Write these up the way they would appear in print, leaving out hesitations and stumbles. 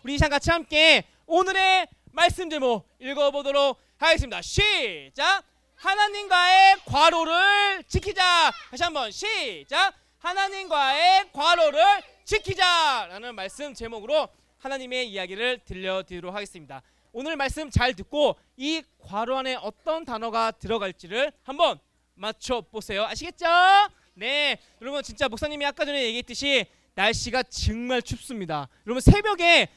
우리 시간 같이 함께 오늘의 말씀 제목 읽어보도록 하겠습니다. 시작! 하나님과의 과로를 지키자. 다시 한번 시작! 하나님과의 과로를 지키자 라는 말씀 제목으로 하나님의 이야기를 들려드리도록 하겠습니다. 오늘 말씀 잘 듣고 이 과로 안에 어떤 단어가 들어갈지를 한번 맞춰보세요. 아시겠죠? 네, 여러분 진짜 목사님이 아까 전에 얘기했듯이 날씨가 정말 춥습니다. 여러분 새벽에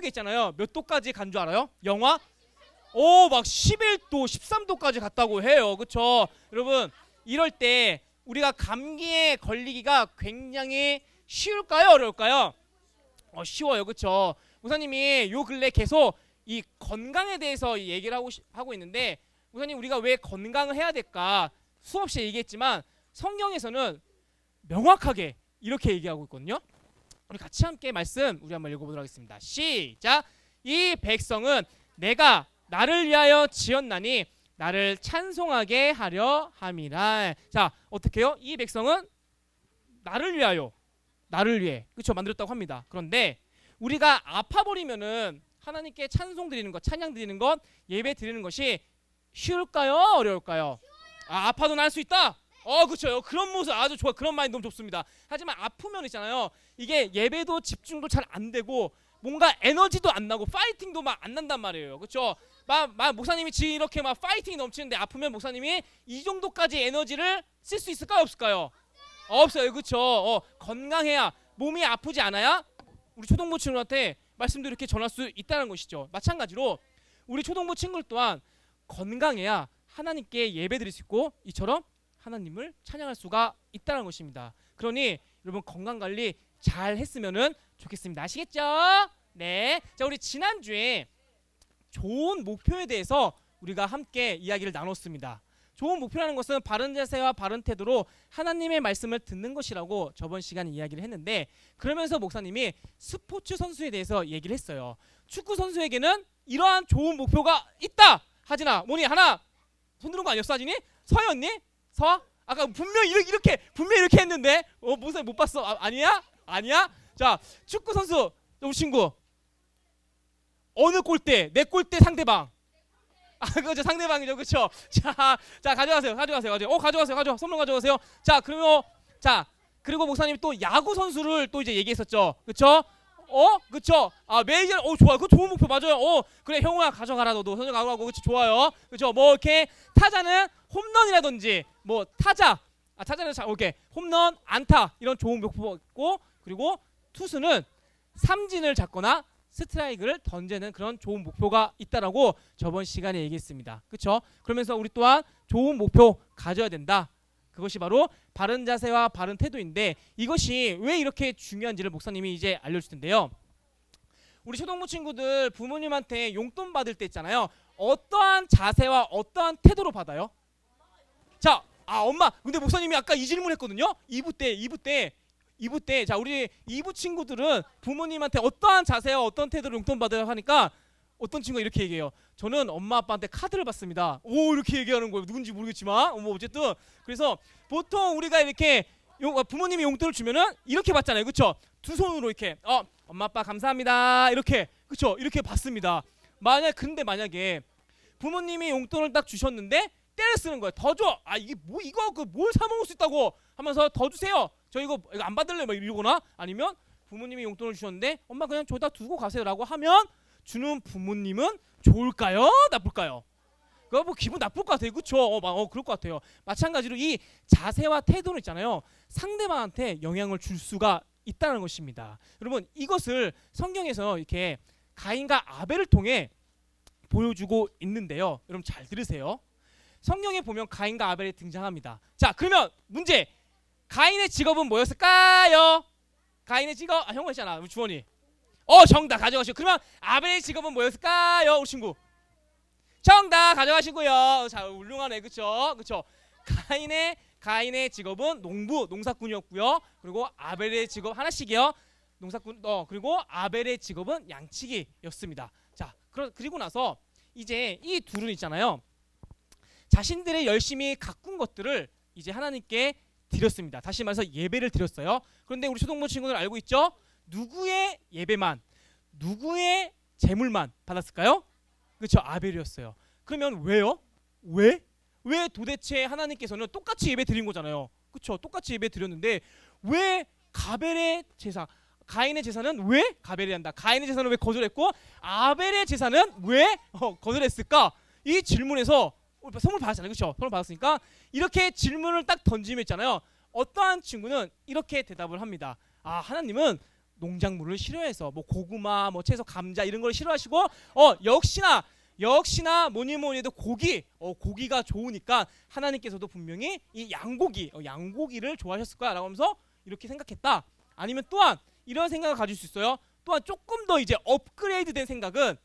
있잖아요. 몇 도까지 간 줄 알아요? 영하? 막 11도, 13도까지 갔다고 해요. 그렇죠? 여러분 이럴 때 우리가 감기에 걸리기가 굉장히 쉬울까요? 어려울까요? 쉬워요. 그렇죠? 목사님이 요 근래 계속 이 건강에 대해서 얘기를 하고 있는데 목사님 우리가 왜 건강을 해야 될까? 수없이 얘기했지만 성경에서는 명확하게 이렇게 얘기하고 있거든요. 우리 같이 함께 말씀 우리 한번 읽어보도록 하겠습니다. 시작! 이 백성은 내가 나를 위하여 지었나니 나를 찬송하게 하려 함이라. 자, 어떻게요? 이 백성은 나를 위하여, 나를 위해, 그렇죠? 만들었다고 합니다. 그런데 우리가 아파버리면은 하나님께 찬송 드리는 것, 찬양 드리는 것, 예배 드리는 것이 쉬울까요? 어려울까요? 아파도 날 수 있다. 그렇죠. 그런 모습 아주 좋아. 그런 마인드 너무 좋습니다. 하지만 아프면 있잖아요. 이게 예배도 집중도 잘 안 되고 뭔가 에너지도 안 나고 파이팅도 막 안 난단 말이에요. 그렇죠? 목사님이 지금 이렇게 막 파이팅이 넘치는데 아프면 목사님이 이 정도까지 에너지를 쓸 수 있을까요? 없을까요? 없어요. 그렇죠? 건강해야, 몸이 아프지 않아야 우리 초등부 친구한테 말씀도 이렇게 전할 수 있다는 것이죠. 마찬가지로 우리 초등부 친구들 또한 건강해야 하나님께 예배 드릴 수 있고 이처럼 하나님을 찬양할 수가 있다는 것입니다. 그러니 여러분 건강관리 잘 했으면 좋겠습니다. 아시겠죠? 네. 자, 우리 지난주에 좋은 목표에 대해서 우리가 함께 이야기를 나눴습니다. 좋은 목표라는 것은 바른 자세와 바른 태도로 하나님의 말씀을 듣는 것이라고 저번 시간에 이야기를 했는데 그러면서 목사님이 스포츠 선수에 대해서 얘기를 했어요. 축구 선수에게는 이러한 좋은 목표가 있다. 하진아, 뭐니 하나 손 드는 거 아니었어? 하진이? 서였니? 서? 아까 분명히 이렇게 했는데 목사님 못 봤어? 아니야? 자, 축구 선수 우리 친구 어느 골대? 내 골대 상대방. 그죠, 상대방이죠, 그렇죠? 자, 가져가세요. 가져가세요. 선물 가져가세요. 자, 그리고 목사님이 또 야구 선수를 또 이제 얘기했었죠, 그렇죠? 그쵸? 메이저, 좋아. 그거 좋은 목표 맞아요. 그래, 형우야, 가져가라, 너도. 선정 가져가고, 그치, 좋아요. 그쵸? 뭐, 이렇게, 타자는 홈런이라든지, 뭐, 타자는 오케이. 홈런, 안타, 이런 좋은 목표가 있고, 그리고 투수는 삼진을 잡거나 스트라이크를 던지는 그런 좋은 목표가 있다라고 저번 시간에 얘기했습니다. 그쵸? 그러면서 우리 또한 좋은 목표 가져야 된다. 그것이 바로 바른 자세와 바른 태도인데 이것이 왜 이렇게 중요한지를 목사님이 이제 알려줄 텐데요. 우리 초등부 친구들 부모님한테 용돈 받을 때 있잖아요. 어떠한 자세와 어떠한 태도로 받아요? 자, 엄마. 근데 목사님이 아까 이 질문했거든요. 2부 때 자, 우리 2부 친구들은 부모님한테 어떠한 자세와 어떤 태도로 용돈 받아야 하니까 어떤 친구가 이렇게 얘기해요. 저는 엄마 아빠한테 카드를 받습니다. 이렇게 얘기하는 거예요. 누군지 모르겠지만 어쨌든 그래서 보통 우리가 이렇게 부모님이 용돈을 주면은 이렇게 받잖아요. 그렇죠? 두 손으로 이렇게 엄마 아빠 감사합니다. 이렇게 그렇죠? 이렇게 받습니다. 만약에 부모님이 용돈을 딱 주셨는데 때를 쓰는 거예요. 더 줘. 이게 뭐 이거 뭘 사 먹을 수 있다고 하면서 더 주세요. 저 이거 안 받을래 막 이러거나 아니면 부모님이 용돈을 주셨는데 엄마 그냥 저다 두고 가세요라고 하면 주는 부모님은 좋을까요? 나쁠까요? 그거 뭐 기분 나쁠 것 같아요. 그렇죠? 그럴 것 같아요. 마찬가지로 이 자세와 태도는 있잖아요. 상대방한테 영향을 줄 수가 있다는 것입니다. 여러분 이것을 성경에서 이렇게 가인과 아벨을 통해 보여주고 있는데요. 여러분 잘 들으세요. 성경에 보면 가인과 아벨이 등장합니다. 자, 그러면 문제. 가인의 직업은 뭐였을까요? 가인의 직업, 형은 했잖아, 우리 주원이. 정답 가져가시고. 그러면 아벨의 직업은 뭐였을까요, 우리 친구? 정답 가져가시고요. 자, 훌륭하네, 그쵸? 가인의 직업은 농사꾼이었고요. 그리고 아벨의 직업 하나씩이요. 농사꾼. 그리고 아벨의 직업은 양치기였습니다. 자, 그리고 나서 이제 이 둘은 있잖아요. 자신들의 열심히 가꾼 것들을 이제 하나님께 드렸습니다. 다시 말해서 예배를 드렸어요. 그런데 우리 초등부 친구들 알고 있죠? 누구의 예배만, 누구의 제물만 받았을까요? 그렇죠, 아벨이었어요. 그러면 왜요? 왜 도대체 하나님께서는 똑같이 예배 드린 거잖아요. 그렇죠, 똑같이 예배 드렸는데 왜 가인의 제사는 왜 가벨이 한다? 가인의 제사는 왜 거절했고 아벨의 제사는 왜 거절했을까? 이 질문에서 선물 받았잖아요. 그렇죠? 선물 받았으니까 이렇게 질문을 딱 던지면 있잖아요. 어떠한 친구는 이렇게 대답을 합니다. 하나님은 농작물을 싫어해서 뭐 고구마, 뭐 채소, 감자 이런 걸 싫어하시고 역시나 뭐니 해도 고기가 좋으니까 하나님께서도 분명히 이 양고기를 좋아하셨을 거야라고 하면서 이렇게 생각했다. 아니면 또한 이런 생각을 가질 수 있어요. 또한 조금 더 이제 업그레이드된 생각은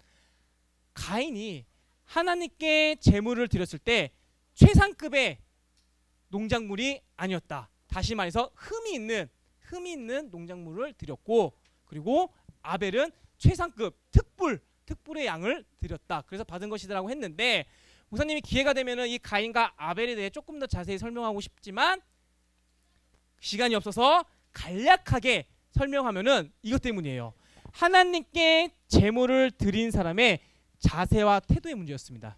가인이 하나님께 제물을 드렸을 때 최상급의 농작물이 아니었다. 다시 말해서 흠이 있는 농작물을 드렸고, 그리고 아벨은 최상급 특불의 양을 드렸다. 그래서 받은 것이라고 했는데, 목사님이 기회가 되면은 이 가인과 아벨에 대해 조금 더 자세히 설명하고 싶지만 시간이 없어서 간략하게 설명하면은 이것 때문이에요. 하나님께 제물을 드린 사람의 자세와 태도의 문제였습니다.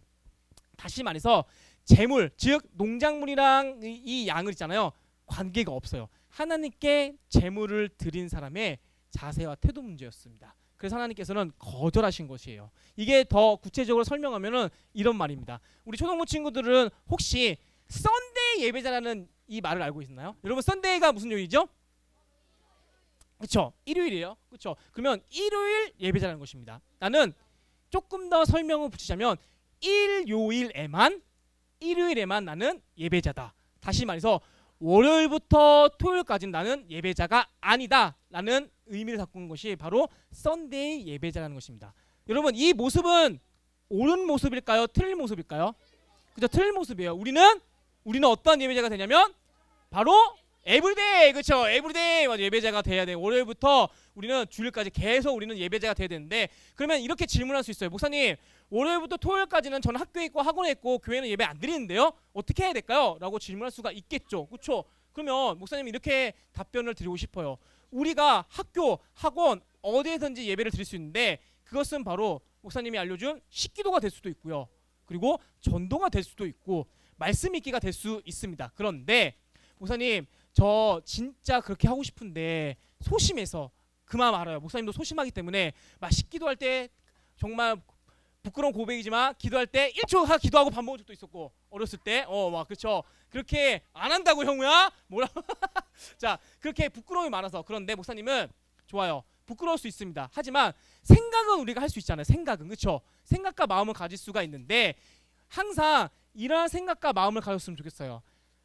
다시 말해서 제물, 즉 농작물이랑 이 양을 있잖아요. 관계가 없어요. 하나님께 제물을 드린 사람의 자세와 태도 문제였습니다. 그래서 하나님께서는 거절하신 것이에요. 이게 더 구체적으로 설명하면은 이런 말입니다. 우리 초등부 친구들은 혹시 썬데이 예배자라는 이 말을 알고 있나요? 여러분, 썬데이가 무슨 요일이죠? 그렇죠, 일요일이에요. 그렇죠. 그러면 일요일 예배자라는 것입니다. 나는 조금 더 설명을 붙이자면 일요일에만 나는 예배자다. 다시 말해서 월요일부터 토요일까지는 나는 예배자가 아니다 라는 의미를 갖고 있는 것이 바로 썬데이 예배자라는 것입니다. 여러분, 이 모습은 옳은 모습일까요? 틀린 모습일까요? 그죠, 틀린 모습이에요. 우리는 어떤 예배자가 되냐면 바로 에브리데이, 그렇죠, 에브리데이 예배자가 돼야 돼요. 월요일부터 우리는 주일까지 계속 우리는 예배자가 돼야 되는데, 그러면 이렇게 질문할 수 있어요. 목사님, 월요일부터 토요일까지는 저는 학교에 있고 학원에 있고 교회는 예배 안 드리는데요, 어떻게 해야 될까요? 라고 질문할 수가 있겠죠. 그렇죠? 그러면 목사님 이렇게 답변을 드리고 싶어요. 우리가 학교, 학원 어디에든지 예배를 드릴 수 있는데 그것은 바로 목사님이 알려준 식기도가 될 수도 있고요, 그리고 전도가 될 수도 있고 말씀 읽기가 될 수 있습니다. 그런데 목사님, 저 진짜 그렇게 하고 싶은데 소심해서, 그 마음 알아요. 목사님도 소심하기 때문에 막 식기도할 때 정말 부끄러운 고백이지만 기도할 때 1초 기도하고 밥 먹은 적도 있었고, 어렸을 때 그렇죠. 그렇게 안 한다고 형우야? 뭐라? 자, 그렇게 부끄러움이 많아서. 그런데 목사님은 좋아요. 부끄러울 수 있습니다. 하지만 생각은 우리가 할 수 있잖아요. 생각은, 그렇죠. 생각과 마음을 가질 수가 있는데 항상 이러한 생각과 마음을 가졌으면 좋겠어요.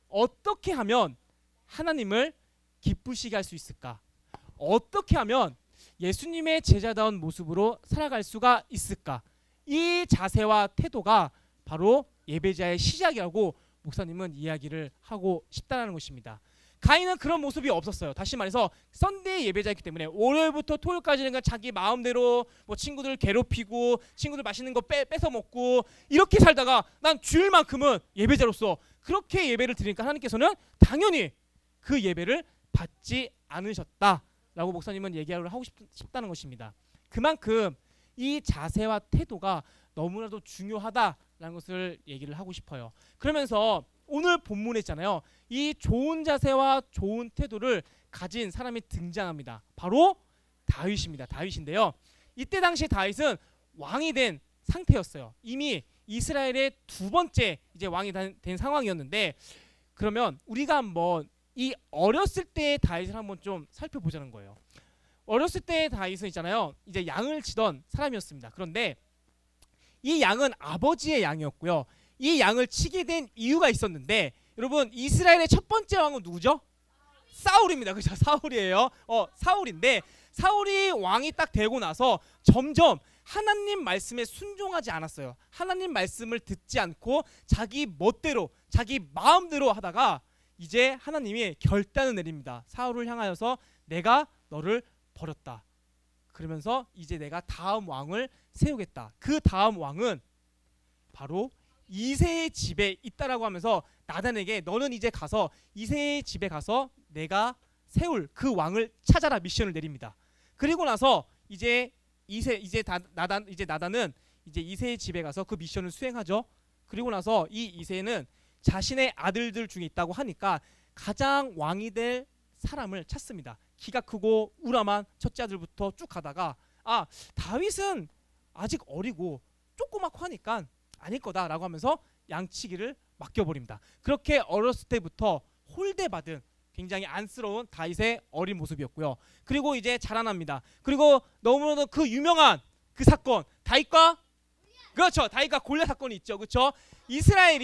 어떻게 하면 하나님을 기쁘시게 할 수 있을까? 어떻게 하면 예수님의 제자다운 모습으로 살아갈 수가 있을까? 이 자세와 태도가 바로 예배자의 시작이라고 목사님은 이야기를 하고 싶다는 것입니다. 가인은 그런 모습이 없었어요. 다시 말해서 썬데이 예배자이기 때문에 월요일부터 토요일까지는 그냥 자기 마음대로 뭐 친구들 괴롭히고 친구들 맛있는 거 뺏어 먹고 이렇게 살다가 난 주일만큼은 예배자로서 그렇게 예배를 드리니까 하나님께서는 당연히 그 예배를 받지 않으셨다라고 목사님은 얘기를 하고 싶다는 것입니다. 그만큼 이 자세와 태도가 너무나도 중요하다라는 것을 얘기를 하고 싶어요. 그러면서 오늘 본문에 있잖아요. 이 좋은 자세와 좋은 태도를 가진 사람이 등장합니다. 바로 다윗입니다. 다윗인데요. 이때 당시 다윗은 왕이 된 상태였어요. 이미 이스라엘의 두 번째 이제 왕이 된 상황이었는데, 그러면 우리가 한번 이 어렸을 때의 다윗을 한번 좀 살펴보자는 거예요. 어렸을 때의 다윗은 있잖아요. 이제 양을 치던 사람이었습니다. 그런데 이 양은 아버지의 양이었고요. 이 양을 치게 된 이유가 있었는데, 여러분 이스라엘의 첫 번째 왕은 누구죠? 사울입니다. 그죠? 사울이에요. 사울인데, 사울이 왕이 딱 되고 나서 점점 하나님 말씀에 순종하지 않았어요. 하나님 말씀을 듣지 않고 자기 멋대로, 자기 마음대로 하다가 이제 하나님이 결단을 내립니다. 사울을 향하여서 내가 너를 버렸다. 그러면서 이제 내가 다음 왕을 세우겠다. 그 다음 왕은 바로 이새의 집에 있다라고 하면서 나단에게 너는 이제 가서 이새의 집에 가서 내가 세울 그 왕을 찾아라 미션을 내립니다. 그리고 나서 이제 나단은 이제 이새의 집에 가서 그 미션을 수행하죠. 그리고 나서 이 이새는 자신의 아들들 중에 있다고 하니까 가장 왕이 될 사람을 찾습니다. 키가 크고 우람한 첫째 아들부터 쭉 가다가 다윗은 아직 어리고 조그맣고 하니까 아닐 거다라고 하면서 양치기를 맡겨버립니다. 그렇게 어렸을 때부터 홀대받은 굉장히 안쓰러운 다윗의 어린 모습이었고요. 그리고 이제 자라납니다. 그리고 너무나도 그 유명한 그 사건, 다윗과 골리앗 사건이 있죠. 그렇죠? 이스라엘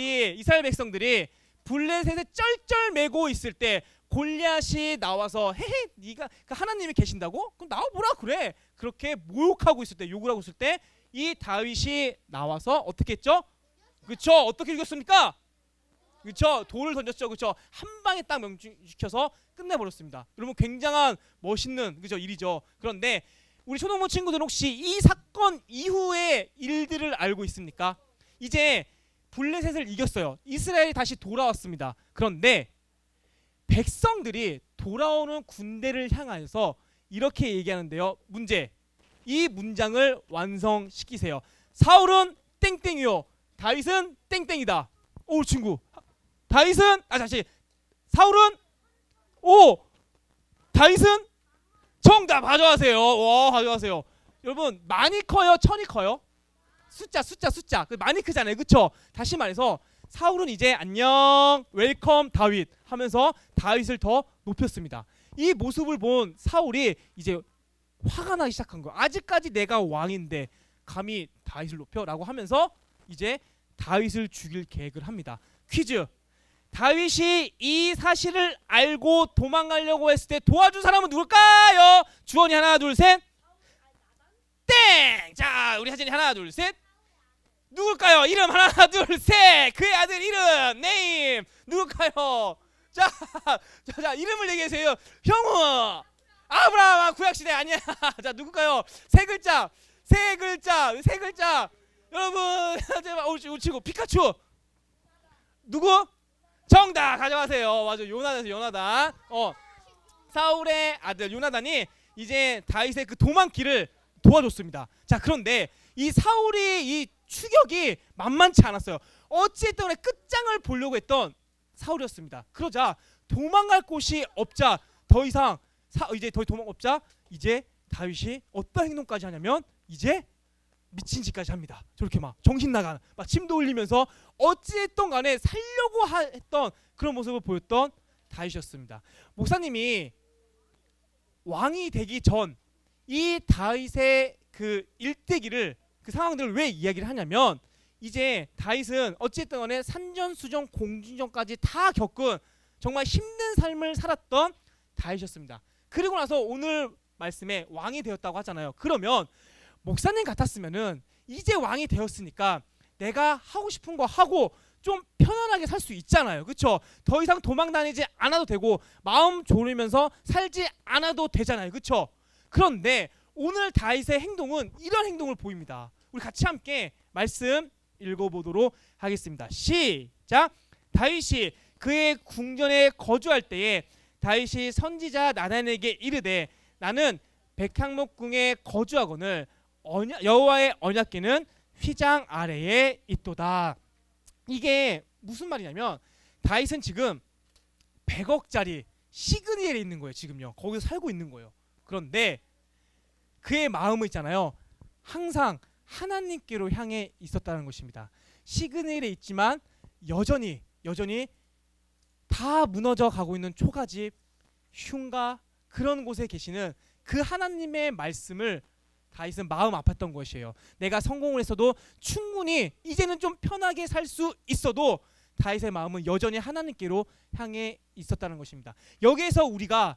백성들이 블레셋에 쩔쩔매고 있을 때 골리앗이 나와서 헤헤 네가 하나님이 계신다고? 그럼 나와보라 그래. 그렇게 모욕하고 있을 때, 욕을 하고 있을 때 이 다윗이 나와서 어떻게 했죠? 그렇죠? 어떻게 이겼습니까? 그렇죠? 돌을 던졌죠. 그렇죠? 한 방에 딱 명중시켜서 끝내버렸습니다. 여러분 굉장한 멋있는 그죠 일이죠. 그런데 우리 초등부 친구들 혹시 이 사건 이후의 일들을 알고 있습니까? 이제 블레셋을 이겼어요. 이스라엘이 다시 돌아왔습니다. 그런데 백성들이 돌아오는 군대를 향하여서 이렇게 얘기하는데요. 이 문장을 완성시키세요. 사울은 땡땡이요. 다윗은 땡땡이다. 오 친구. 사울은 다윗은 정답 가져가세요. 와 가져가세요. 여러분 많이 커요? 천이 커요? 숫자 많이 크잖아요. 그쵸? 다시 말해서 사울은 이제 안녕 웰컴 다윗 하면서 다윗을 더 높였습니다. 이 모습을 본 사울이 이제 화가 나기 시작한 거예요. 아직까지 내가 왕인데 감히 다윗을 높여? 라고 하면서 이제 다윗을 죽일 계획을 합니다. 퀴즈. 다윗이 이 사실을 알고 도망가려고 했을 때 도와준 사람은 누굴까요? 주원이 하나 둘 셋. 땡! 자 우리 하진이 하나 둘 셋. 누굴까요? 이름 하나 둘 셋. 그의 아들 이름 네임 누굴까요? 자 이름을 얘기하세요. 형우 아브라함 구약시대 아니야. 자 누굴까요? 세 글자 여러분 우치고 피카츄 누구? 정답 가져가세요. 맞아 요나단. 사울의 아들 요나단이 이제 다윗의 그 도망길을 도와줬습니다. 자 그런데 이 사울이 이 추격이 만만치 않았어요. 어찌됐든 간에 끝장을 보려고 했던 사울이었습니다. 그러자 도망갈 곳이 없자 이제 더 도망 없자 이제 다윗이 어떤 행동까지 하냐면 이제 미친 짓까지 합니다. 저렇게 막 정신 나간 막 침도 흘리면서 어찌됐든 간에 살려고 했던 그런 모습을 보였던 다윗이었습니다. 목사님이 왕이 되기 전 이 다윗의 그 일대기를 그 상황들을 왜 이야기를 하냐면 이제 다윗은 어찌됐든 간에 산전수전 공진전까지 다 겪은 정말 힘든 삶을 살았던 다윗이었습니다. 그리고 나서 오늘 말씀에 왕이 되었다고 하잖아요. 그러면 목사님 같았으면은 이제 왕이 되었으니까 내가 하고 싶은 거 하고 좀 편안하게 살 수 있잖아요. 그렇죠? 더 이상 도망 다니지 않아도 되고 마음 졸이면서 살지 않아도 되잖아요. 그렇죠? 그런데 오늘 다윗의 행동은 이런 행동을 보입니다. 우리 같이 함께 말씀 읽어보도록 하겠습니다. 시작. 다윗이 그의 궁전에 거주할 때에 다윗이 선지자 나단에게 이르되 나는 백향목궁에 거주하거늘 여호와의 언약궤는 휘장 아래에 있도다. 이게 무슨 말이냐면 다윗은 지금 100억짜리 시그니엘에 있는 거예요. 지금요. 거기서 살고 있는 거예요. 그런데 그의 마음은 있잖아요. 항상 하나님께로 향해 있었다는 것입니다. 시그니엘에 있지만 여전히 다 무너져 가고 있는 초가집, 흉가 그런 곳에 계시는 그 하나님의 말씀을 다윗은 마음 아팠던 것이에요. 내가 성공을 했어도 충분히 이제는 좀 편하게 살 수 있어도 다윗의 마음은 여전히 하나님께로 향해 있었다는 것입니다. 여기에서 우리가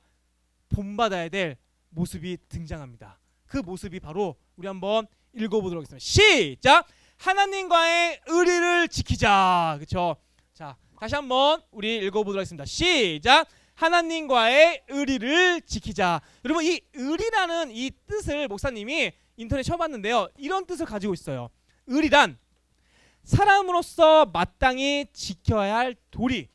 본받아야 될 모습이 등장합니다. 그 모습이 바로 우리 한번 읽어보도록 하겠습니다. 시작! 하나님과의 의리를 지키자. 그렇죠? 자, 다시 한번 우리 읽어보도록 하겠습니다. 시작! 하나님과의 의리를 지키자. 여러분, 이 의리라는 이 뜻을 목사님이 인터넷 쳐봤는데요, 이런 뜻을 가지고 있어요. 의리란 사람으로서 마땅히 지켜야 할 도리,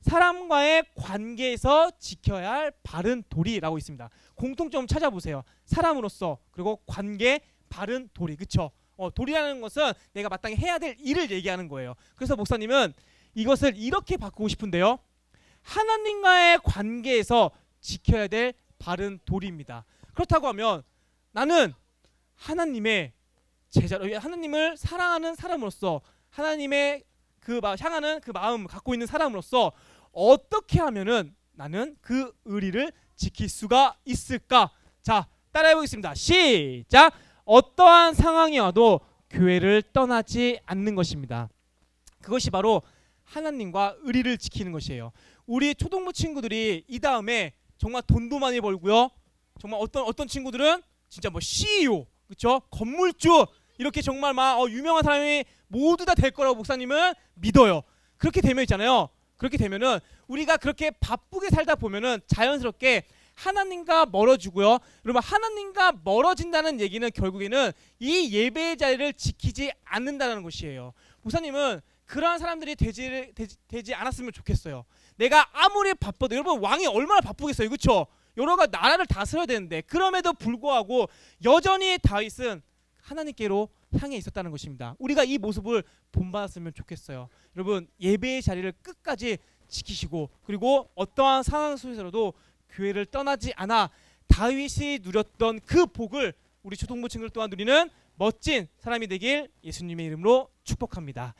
사람과의 관계에서 지켜야 할 바른 도리라고 있습니다. 공통점 찾아보세요. 사람으로서, 그리고 관계, 바른 도리. 그쵸? 도리라는 것은 내가 마땅히 해야 될 일을 얘기하는 거예요. 그래서 목사님은 이것을 이렇게 바꾸고 싶은데요, 하나님과의 관계에서 지켜야 될 바른 도리입니다. 그렇다고 하면 나는 하나님의 제자로, 하나님을 사랑하는 사람으로서, 하나님의 향하는 그 마음 갖고 있는 사람으로서 어떻게 하면은 나는 그 의리를 지킬 수가 있을까? 자, 따라해 보겠습니다. 시작! 어떠한 상황이 와도 교회를 떠나지 않는 것입니다. 그것이 바로 하나님과 의리를 지키는 것이에요. 우리 초등부 친구들이 이 다음에 정말 돈도 많이 벌고요, 정말 어떤 친구들은 진짜 뭐 CEO, 그렇죠? 건물주, 이렇게 정말 막 유명한 사람이 모두 다 될 거라고 목사님은 믿어요. 그렇게 되면 있잖아요, 그렇게 되면은 우리가 그렇게 바쁘게 살다 보면은 자연스럽게 하나님과 멀어지고요. 여러분, 하나님과 멀어진다는 얘기는 결국에는 이 예배의 자리를 지키지 않는다는 것이에요. 목사님은 그러한 사람들이 되지 않았으면 좋겠어요. 내가 아무리 바빠도, 여러분 왕이 얼마나 바쁘겠어요, 그렇죠? 여러 가지 나라를 다스려야 되는데, 그럼에도 불구하고 여전히 다윗은 하나님께로 향해 있었다는 것입니다. 우리가 이 모습을 본받았으면 좋겠어요. 여러분, 예배의 자리를 끝까지 지키시고, 그리고 어떠한 상황 속에서도 교회를 떠나지 않아 다윗이 누렸던 그 복을 우리 초등부 친구들 또한 누리는 멋진 사람이 되길 예수님의 이름으로 축복합니다.